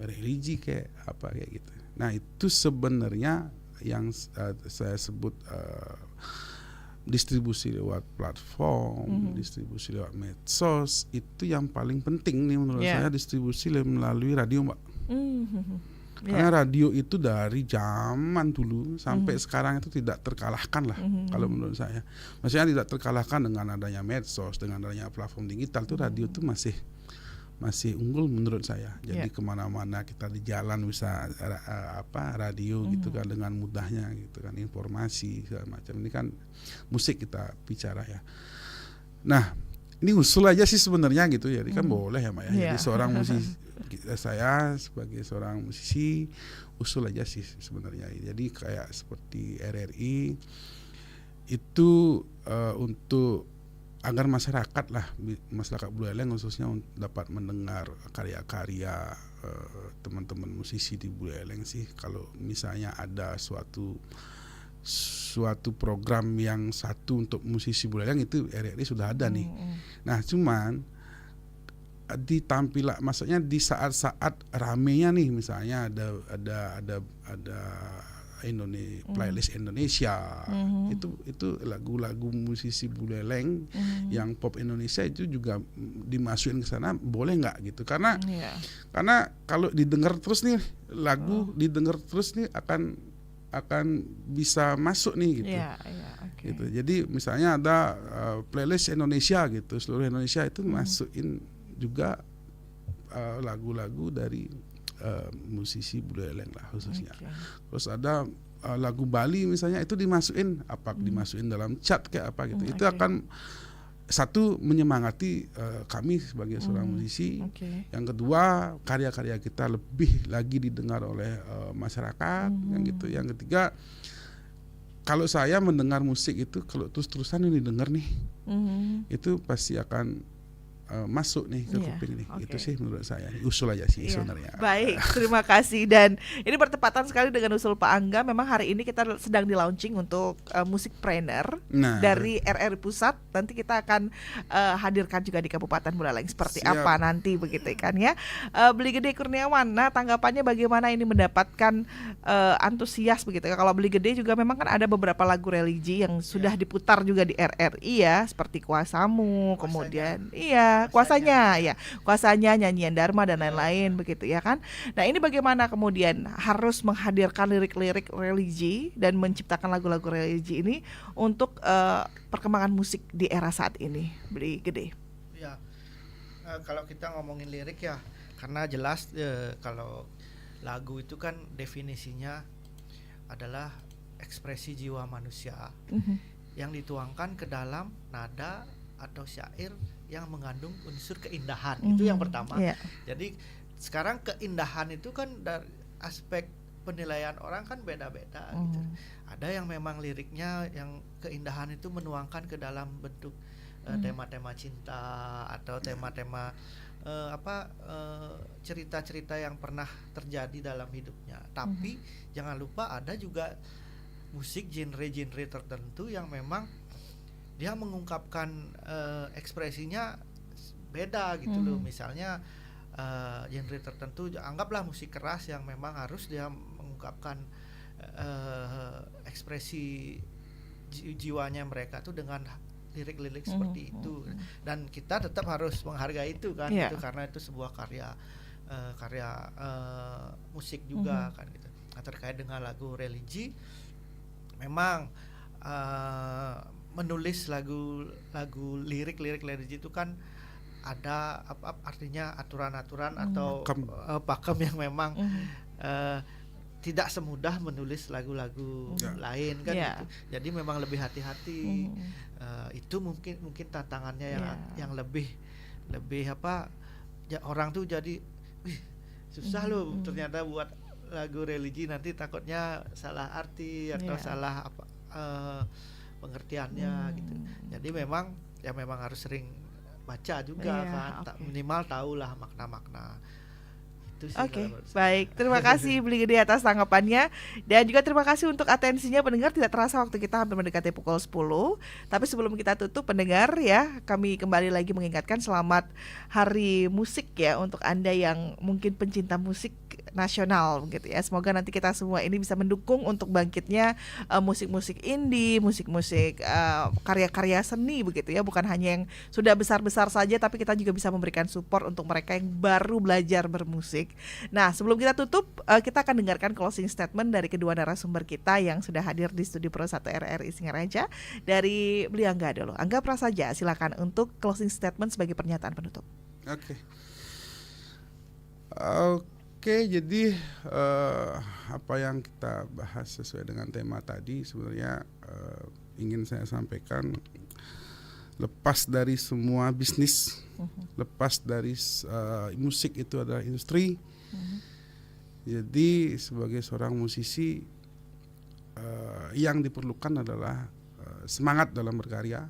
religi kayak apa kayak gitu. Nah itu sebenarnya yang saya sebut distribusi lewat platform, distribusi lewat medsos, itu yang paling penting nih menurut saya, distribusi melalui radio Mbak. Karena radio itu dari zaman dulu sampai sekarang itu tidak terkalahkan lah kalau menurut saya. Maksudnya tidak terkalahkan dengan adanya medsos, dengan adanya platform digital, tuh radio itu masih unggul menurut saya. Jadi kemana-mana kita di jalan bisa radio gitu kan, dengan mudahnya gitu kan, informasi segala macam. Ini kan musik kita bicara ya. Nah ini usul aja sih sebenarnya gitu ya, kan boleh ya Mbak ya. Jadi seorang musisi, saya sebagai seorang musisi usul aja sih sebenarnya. Jadi kayak seperti RRI itu untuk agar masyarakat Buleleng khususnya dapat mendengar karya-karya teman-teman musisi di Buleleng sih. Kalau misalnya ada suatu program yang satu untuk musisi Buleleng, itu RRI sudah ada nih. Nah cuman ditampil, maksudnya di saat-saat ramenya nih, misalnya ada playlist Indonesia, itu lagu-lagu musisi Buleleng yang pop Indonesia itu juga dimasukin ke sana, boleh nggak gitu? Karena kalau didengar terus nih lagu, didengar terus nih akan bisa masuk nih gitu. Gitu. Jadi misalnya ada playlist Indonesia gitu, seluruh Indonesia itu masukin juga lagu-lagu dari musisi Buleleng lah khususnya. Terus ada lagu Bali misalnya, itu dimasukin dimasukin dalam chat kayak apa gitu. Itu akan satu menyemangati kami sebagai seorang musisi. Yang kedua, karya-karya kita lebih lagi didengar oleh masyarakat, yang gitu. Yang ketiga, kalau saya mendengar musik itu kalau terus-terusan ini denger nih, itu pasti akan masuk nih ke kuping nih. Itu sih menurut saya. Usul aja sih sebenarnya. Baik, terima kasih. Dan ini bertepatan sekali dengan usul Pak Angga. Memang hari ini kita sedang di launching untuk musikpreneur dari RRI Pusat. Nanti kita akan hadirkan juga di Kabupaten Buleleng seperti apa nanti begitu kan ya. Beli Gede Kurniawan, nah tanggapannya bagaimana ini mendapatkan antusias begitu ya. Kalau Beli Gede juga memang kan ada beberapa lagu religi yang sudah diputar juga di RRI ya, seperti Kuasamu, kemudian kuasanya nyanyian Dharma dan lain-lain begitu ya kan. Nah ini bagaimana kemudian harus menghadirkan lirik-lirik religi dan menciptakan lagu-lagu religi ini untuk perkembangan musik di era saat ini, Beli Gede? Ya, kalau kita ngomongin lirik ya, karena jelas kalau lagu itu kan definisinya adalah ekspresi jiwa manusia yang dituangkan ke dalam nada atau syair yang mengandung unsur keindahan. Itu yang pertama. Jadi sekarang keindahan itu kan dari aspek penilaian orang kan beda-beda gitu. Ada yang memang liriknya yang keindahan itu menuangkan ke dalam bentuk tema-tema cinta atau tema-tema cerita-cerita yang pernah terjadi dalam hidupnya. Tapi jangan lupa ada juga musik genre-genre tertentu yang memang dia mengungkapkan ekspresinya beda gitu loh. Misalnya genre tertentu, anggaplah musik keras yang memang harus dia mengungkapkan ekspresi jiwanya mereka tuh dengan lirik-lirik seperti itu. Dan kita tetap harus menghargai itu kan, itu karena itu sebuah karya musik juga kan gitu. Nah, terkait dengan lagu religi, memang menulis lagu lirik religi itu kan ada artinya aturan-aturan atau pakem yang memang tidak semudah menulis lagu-lagu lain kan gitu. Jadi memang lebih hati-hati. Itu mungkin tantangannya yang lebih orang tuh jadi susah loh ternyata buat lagu religi, nanti takutnya salah arti atau salah pengertiannya gitu. Jadi memang harus sering baca juga kan, minimal tahulah makna-makna. Oke, baik. Terima kasih Beli Gede atas tanggapannya. Dan juga terima kasih untuk atensinya pendengar. Tidak terasa waktu kita hampir mendekati pukul 10. Tapi sebelum kita tutup pendengar ya, kami kembali lagi mengingatkan selamat Hari Musik ya untuk Anda yang mungkin pencinta musik nasional gitu ya. Semoga nanti kita semua ini bisa mendukung untuk bangkitnya musik-musik indie, musik-musik karya-karya seni begitu ya. Bukan hanya yang sudah besar-besar saja, tapi kita juga bisa memberikan support untuk mereka yang baru belajar bermusik. Nah, sebelum kita tutup, kita akan dengarkan closing statement dari kedua narasumber kita yang sudah hadir di Studio Pro 1 RRI Singaraja. Dari beliau Angga dulu. Angga Prasaja, silakan untuk closing statement sebagai pernyataan penutup. Oke, jadi apa yang kita bahas sesuai dengan tema tadi sebenarnya ingin saya sampaikan, lepas dari semua bisnis, lepas dari musik itu adalah industri. Jadi sebagai seorang musisi yang diperlukan adalah semangat dalam berkarya.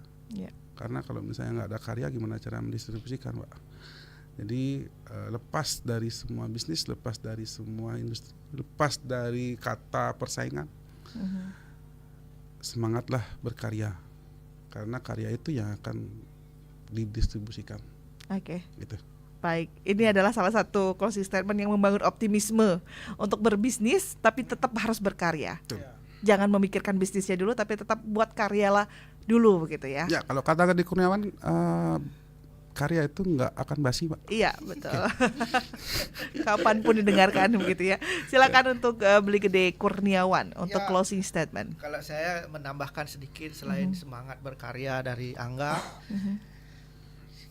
Karena kalau misalnya nggak ada karya, gimana cara mendistribusikan, Pak? Jadi lepas dari semua bisnis, lepas dari semua industri, lepas dari kata persaingan, semangatlah berkarya. Karena karya itu yang akan didistribusikan. Oke. Gitu. Baik, ini adalah salah satu closing statement yang membangun optimisme untuk berbisnis, tapi tetap harus berkarya. Jangan memikirkan bisnisnya dulu, tapi tetap buat karyalah dulu, begitu ya. Ya, kalau kata Gede Kurniawan, karya itu nggak akan basi, Pak. Iya, betul. Kapanpun didengarkan, begitu ya. Silakan untuk Beli Gede Kurniawan untuk closing statement. Kalau saya menambahkan sedikit, selain semangat berkarya dari Angga,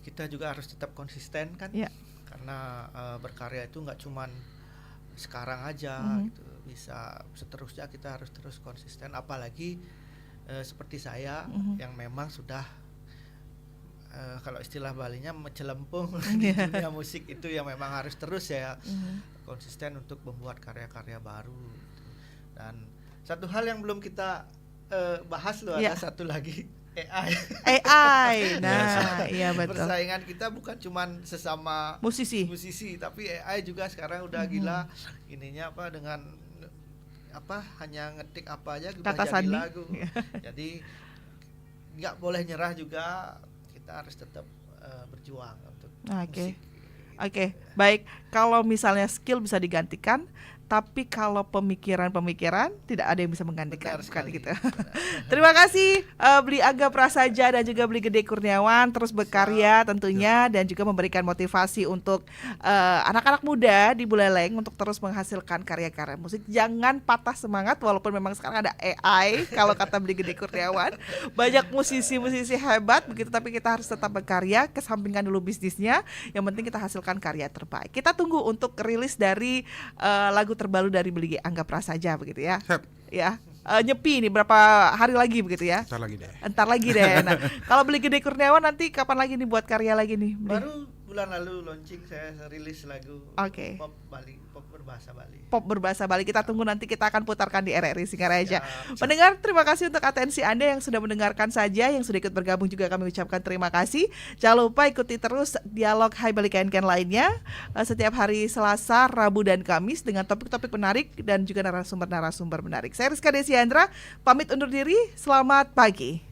kita juga harus tetap konsisten kan, karena berkarya itu nggak cuman sekarang aja, gitu. Bisa seterusnya kita harus terus konsisten, apalagi seperti saya yang memang sudah kalau istilah Balinya mencelempung di dunia musik itu, yang memang harus terus ya konsisten untuk membuat karya-karya baru, gitu. Dan satu hal yang belum kita bahas loh, ada satu lagi. AI. Nah, iya betul. Persaingan kita bukan cuman sesama musisi, tapi AI juga sekarang udah gila ininya apa, dengan apa hanya ngetik apa aja udah jadi lagu. Jadi nggak boleh nyerah juga, kita harus tetap berjuang untuk musik. Oke, baik. Kalau misalnya skill bisa digantikan, tapi kalau pemikiran tidak ada yang bisa menggantikan, gitu. Terima kasih Beli Angga Prasaja dan juga Beli Gede Kurniawan, terus berkarya tentunya dan juga memberikan motivasi untuk anak-anak muda di Buleleng untuk terus menghasilkan karya-karya musik. Jangan patah semangat walaupun memang sekarang ada AI kalau kata Beli Gede Kurniawan. Banyak musisi-musisi hebat begitu, tapi kita harus tetap berkarya, kesampingkan dulu bisnisnya. Yang penting kita hasilkan karya terbaik. Kita tunggu untuk rilis dari lagu terbaru dari Beli Angga Prasaja begitu ya. Ya. Nyepi nih berapa hari lagi begitu ya? Entar lagi deh. Nah, kalau Beli Gede Kurniawan nanti kapan lagi nih buat karya lagi nih? Baru bulan lalu launching, saya rilis lagu pop Bali, pop berbahasa Bali. Pop berbahasa Bali. Kita tunggu, nanti kita akan putarkan di RRI Singaraja. Pendengar, terima kasih untuk atensi Anda yang sudah mendengarkan saja, yang sudah ikut bergabung juga kami ucapkan terima kasih. Jangan lupa ikuti terus dialog Hai Bali Ken lainnya setiap hari Selasa, Rabu dan Kamis dengan topik-topik menarik dan juga narasumber-narasumber menarik. Saya Rizka Desiandra, pamit undur diri. Selamat pagi.